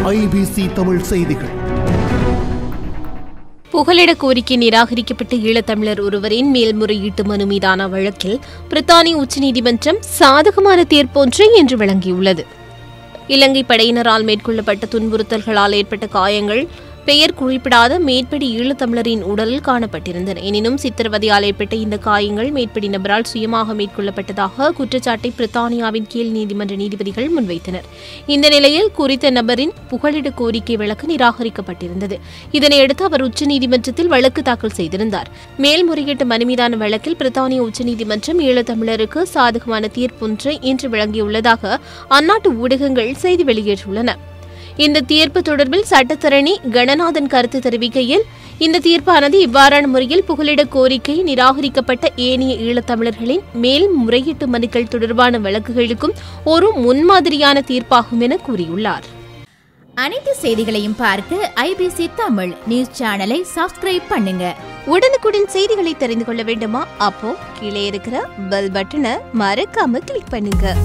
IBC Tamil செய்திகள். புகலிட கோரிக்கை நிராகரிக்கப்பட்ட ஈழத்தமிழர் ஒருவரின் மேல்முறையீட்டு மனு மீதான வழக்கில் பிரித்தானிய உச்சநீதிமன்றம் சாதகமான தீர்ப்பொன்றை இன்று வழங்கியுள்ளது. இலங்கை படையினரால் மேற்கொள்ளப்பட்ட துன்புறுத்தல்களால் ஏற்பட்ட காயங்கள் பெயர் குறிப்பிடாத மேற்படி ஈழத்தமிழரின் உடலில் காணப்பட்டிருந்தன. எனினும் சித்திரவதையால் ஏற்பட்ட இந்த காயங்கள் மேற்படி நபரால் சுயமாக மேற்கொள்ளப்பட்டதாக குற்றச்சாட்டை பிரித்தானியாவின் கீழ் நீதிமன்ற நீதிபதிகள் முன்வைத்தனர். இந்த நிலையில் குறித்த நபரின் புகலிட கோரிக்கை வழக்கு நிராகரிக்கப்பட்டிருந்தது. இதனையடுத்து அவர் உச்சநீதிமன்றத்தில் வழக்கு தாக்கல் செய்திருந்தார். மேல்முறையீட்டு மனு மீதான வழக்கில் பிரித்தானிய உச்சநீதிமன்றம் ஈழத்தமிழருக்கு சாதகமான தீர்ப்பொன்றை இன்று வழங்கியுள்ளதாக அந்நாட்டு ஊடகங்கள் செய்தி வெளியிட்டுள்ளன. இந்த தீர்ப்பு தொடர்பில் சட்டத்தரணி கணநாதன் கருத்து தெரிவிக்கையில், இந்த தீர்ப்பானது இவ்வாறான முறையில் புகலிட கோரிக்கை நிராகரிக்கப்பட்ட ஏனைய ஈழத்தமிழர்களின் மேல்முறையீட்டு மனுக்கள் தொடர்பான வழக்குகளுக்கும் ஒரு முன்மாதிரியான தீர்ப்பாகும் என கூறியுள்ளார். அனைத்து செய்திகளையும் பார்க்க IBC தமிழ் நியூஸ் சேனலை சப்ஸ்கிரைப் பண்ணுங்க. உடனுக்குடன் செய்திகளை தெரிந்து கொள்ள வேண்டுமா? அப்போ கீழே இருக்கிற பெல் பட்டனை மறக்காம கிளிக் பண்ணுங்க.